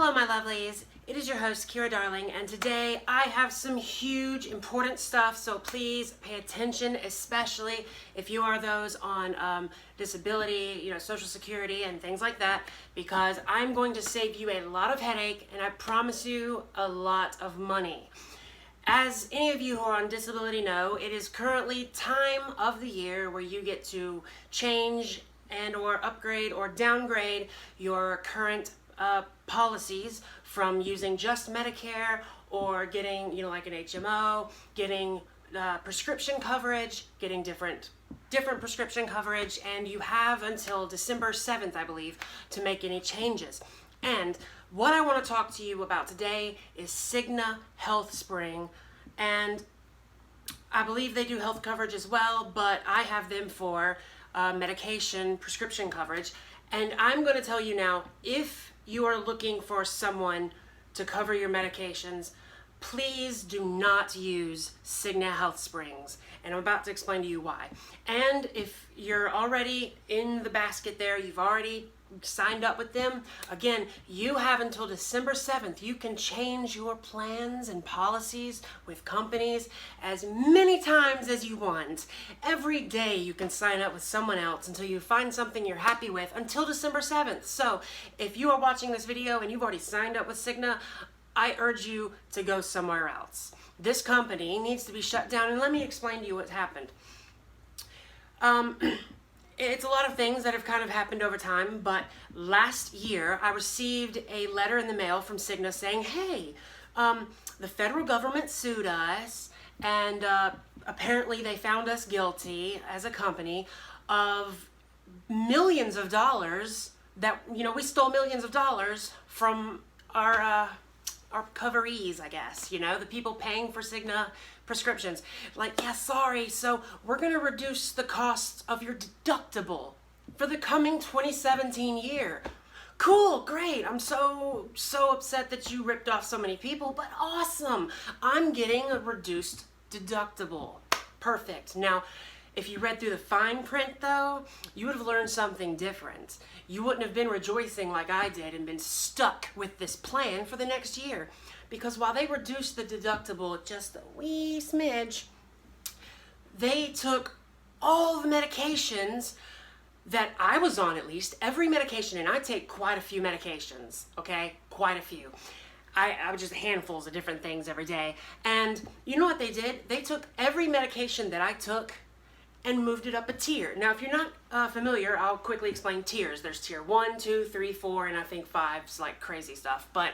Hello my lovelies, it is your host Kira Darling, and today I have some huge important stuff, so please pay attention, especially if you are those on disability, Social Security and things like that, because I'm going to save you a lot of headache and I promise you a lot of money. As any of you who are on disability know, it is currently time of the year where you get to change and or upgrade or downgrade your current policies from using just Medicare or getting, like an HMO, getting prescription coverage, getting different prescription coverage, and you have until December 7th, I believe, to make any changes. And what I want to talk to you about today is Cigna HealthSpring, and I believe they do health coverage as well, but I have them for medication prescription coverage. And I'm going to tell you now, if you are looking for someone to cover your medications, please do not use Cigna HealthSpring. And I'm about to explain to you why. And if you're already in the basket there, you've already signed up with them, again, you have until December 7th. You can change your plans and policies with companies as many times as you want. Every day you can sign up with someone else until you find something you're happy with until December 7th. So if you are watching this video and you've already signed up with Cigna, I urge you to go somewhere else. This company needs to be shut down, and let me explain to you what's happened. It's a lot of things that have kind of happened over time, but last year I received a letter in the mail from Cigna saying, hey, the federal government sued us, and apparently they found us guilty as a company of millions of dollars that, we stole millions of dollars from our coverees, I guess, the people paying for Cigna prescriptions. Like, yeah, sorry, so we're going to reduce the cost of your deductible for the coming 2017 year. Cool, great. I'm so upset that you ripped off so many people, but awesome. I'm getting a reduced deductible. Perfect. Now, if you read through the fine print, though, you would have learned something different. You wouldn't have been rejoicing like I did and been stuck with this plan for the next year. Because while they reduced the deductible just a wee smidge, they took all the medications that I was on, at least, every medication, and I take quite a few medications, okay? Quite a few. I was just handfuls of different things every day. And you know what they did? They took every medication that I took and moved it up a tier. Now, if you're not familiar, I'll quickly explain tiers. There's tier 1, 2, 3, 4, and I think 5's like crazy stuff. But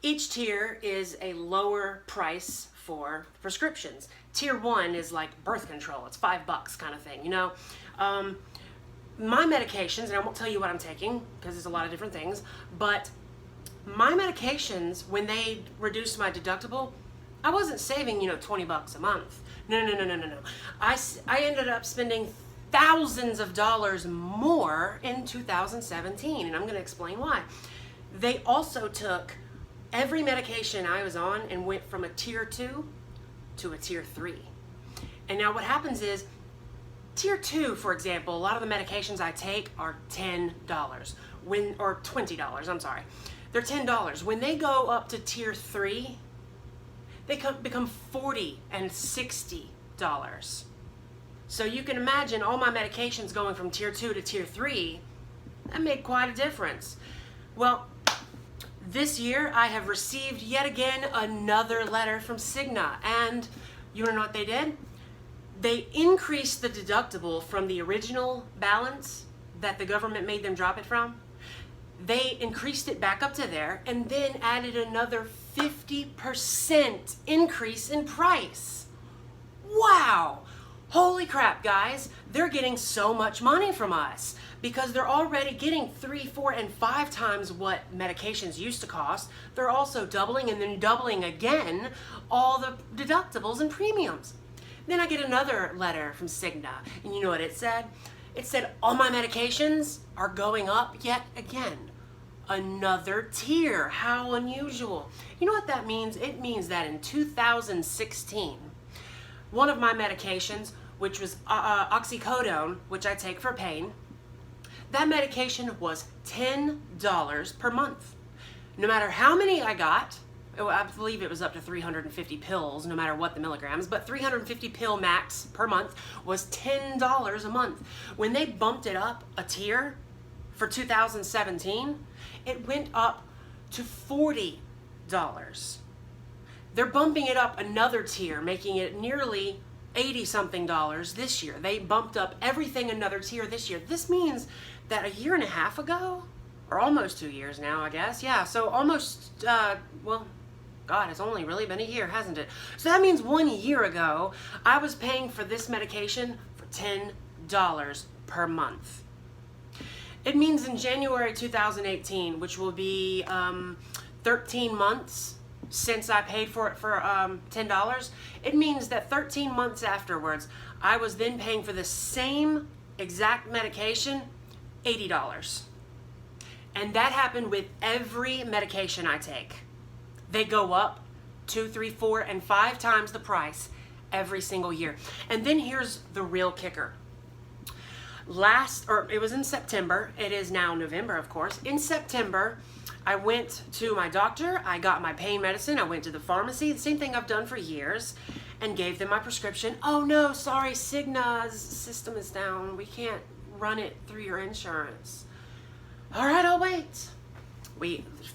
each tier is a lower price for prescriptions. Tier 1 is like birth control. It's $5 kind of thing, My medications, and I won't tell you what I'm taking because there's a lot of different things, but my medications, when they reduced my deductible, I wasn't saving, $20 a month. No. I ended up spending thousands of dollars more in 2017, and I'm going to explain why. They also took every medication I was on and went from a tier 2 to a tier 3. And now what happens is, tier 2, for example, a lot of the medications I take are $10, or $20, I'm sorry. They're $10. When they go up to tier 3, they become $40 and $60. So you can imagine all my medications going from tier 2 to tier 3, that made quite a difference. Well, this year I have received yet again another letter from Cigna, and you wanna know what they did? They increased the deductible from the original balance that the government made them drop it from. They increased it back up to there and then added another 50% increase in price. Wow! Holy crap, guys. They're getting so much money from us because they're already getting 3, 4, and 5 times what medications used to cost. They're also doubling and then doubling again all the deductibles and premiums. Then I get another letter from Cigna, and you know what it said? It said all my medications are going up yet again. Another tier. How unusual. You know what that means? It means that in 2016, one of my medications, which was oxycodone, which I take for pain, that medication was $10 per month. no matter how many I got, I believe it was up to 350 pills, no matter what the milligrams, but 350 pill max per month was $10 a month. When they bumped it up a tier for 2017, it went up to $40. They're bumping it up another tier, making it nearly 80 something dollars this year. They bumped up everything another tier this year. This means that a year and a half ago, or almost 2 years now, I guess. Yeah, so almost, well, God, it's only really been a year, hasn't it? So that means 1 year ago, I was paying for this medication for $10 per month. It means in January 2018, which will be 13 months since I paid for it for $10, it means that 13 months afterwards, I was then paying for the same exact medication, $80. And that happened with every medication I take. They go up 2, 3, 4, and 5 times the price every single year. And then here's the real kicker. It was in September. It is now November, of course. In September, I went to my doctor. I got my pain medicine. I went to the pharmacy, the same thing I've done for years, and gave them my prescription. Oh no, sorry, Cigna's system is down. We can't run it through your insurance. All right, I'll wait.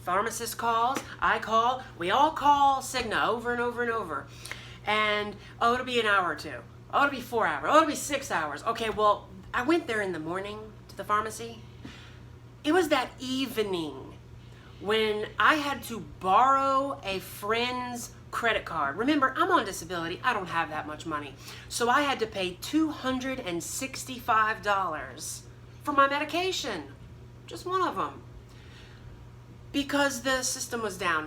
Pharmacist calls, I call, we all call Cigna over and over and over. And, oh, it'll be an hour or two. Oh, it'll be 4 hours. Oh, it'll be 6 hours. Okay, well, I went there in the morning to the pharmacy. It was that evening when I had to borrow a friend's credit card. Remember, I'm on disability. I don't have that much money. So I had to pay $265 for my medication. Just one of them. Because the system was down.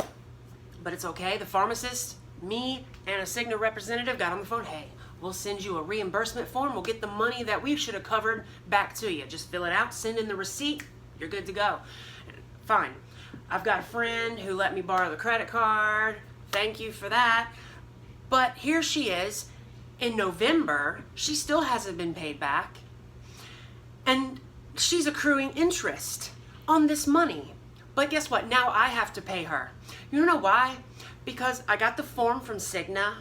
But it's okay. The pharmacist, me, and a Cigna representative got on the phone. Hey, we'll send you a reimbursement form. We'll get the money that we should have covered back to you. Just fill it out, send in the receipt. You're good to go. Fine. I've got a friend who let me borrow the credit card. Thank you for that. But here she is in November. She still hasn't been paid back. And she's accruing interest on this money. But guess what? Now I have to pay her. You know why? Because I got the form from Cigna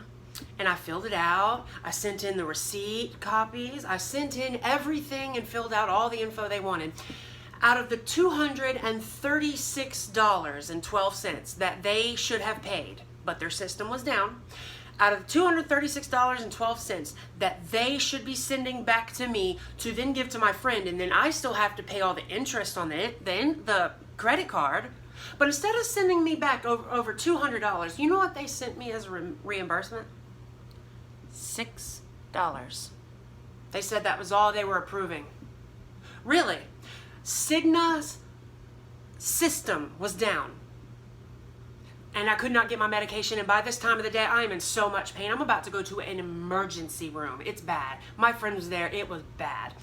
and I filled it out. I sent in the receipt copies. I sent in everything and filled out all the info they wanted. Out of the $236.12 that they should have paid, but their system was down, out of $236.12 that they should be sending back to me to then give to my friend, and then I still have to pay all the interest on the credit card. But instead of sending me back over $200, you know what they sent me as a reimbursement? $6. They said that was all they were approving. Really? Cigna's system was down. And I could not get my medication, and by this time of the day, I am in so much pain. I'm about to go to an emergency room. It's bad. My friend was there. It was bad.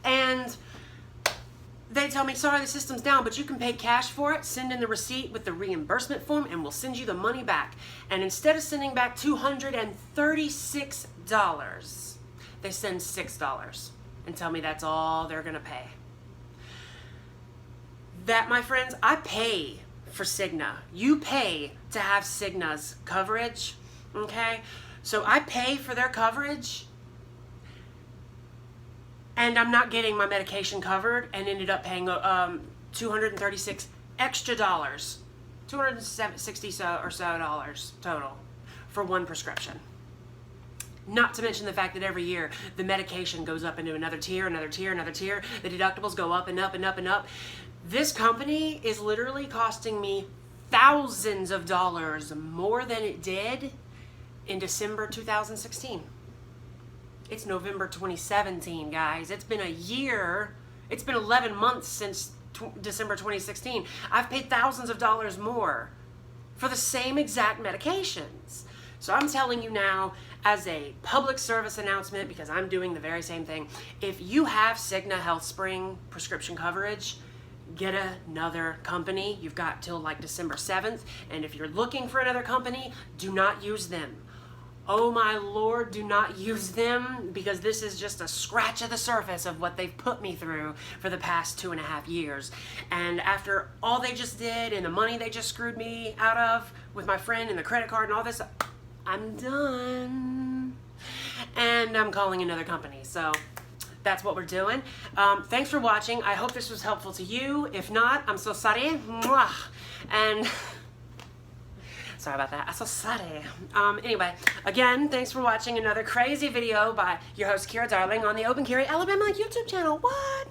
And they tell me, sorry, the system's down, but you can pay cash for it. Send in the receipt with the reimbursement form, and we'll send you the money back. And instead of sending back $236, they send $6 and tell me that's all they're going to pay. That, my friends, I pay for Cigna. You pay to have Cigna's coverage, okay? So I pay for their coverage, and I'm not getting my medication covered, and ended up paying $236 extra dollars, $260 or so dollars total for one prescription. Not to mention the fact that every year the medication goes up into another tier, another tier, another tier. The deductibles go up and up and up and up. This company is literally costing me thousands of dollars more than it did in December 2016. It's November 2017, guys. It's been a year. It's been 11 months since December 2016. I've paid thousands of dollars more for the same exact medications. So I'm telling you now, as a public service announcement, because I'm doing the very same thing, if you have Cigna HealthSpring prescription coverage, get another company. You've got till like December 7th. And if you're looking for another company, do not use them. Oh my Lord, do not use them, because this is just a scratch of the surface of what they've put me through for the past 2.5 years. And after all they just did and the money they just screwed me out of with my friend and the credit card and all this, I'm done. And I'm calling another company. So that's what we're doing. Thanks for watching. I hope this was helpful to you. If not, I'm so sorry. Mwah. And sorry about that. I'm so sorry. Anyway, again, thanks for watching another crazy video by your host, Kira Darling, on the Open Carry Alabama YouTube channel. What?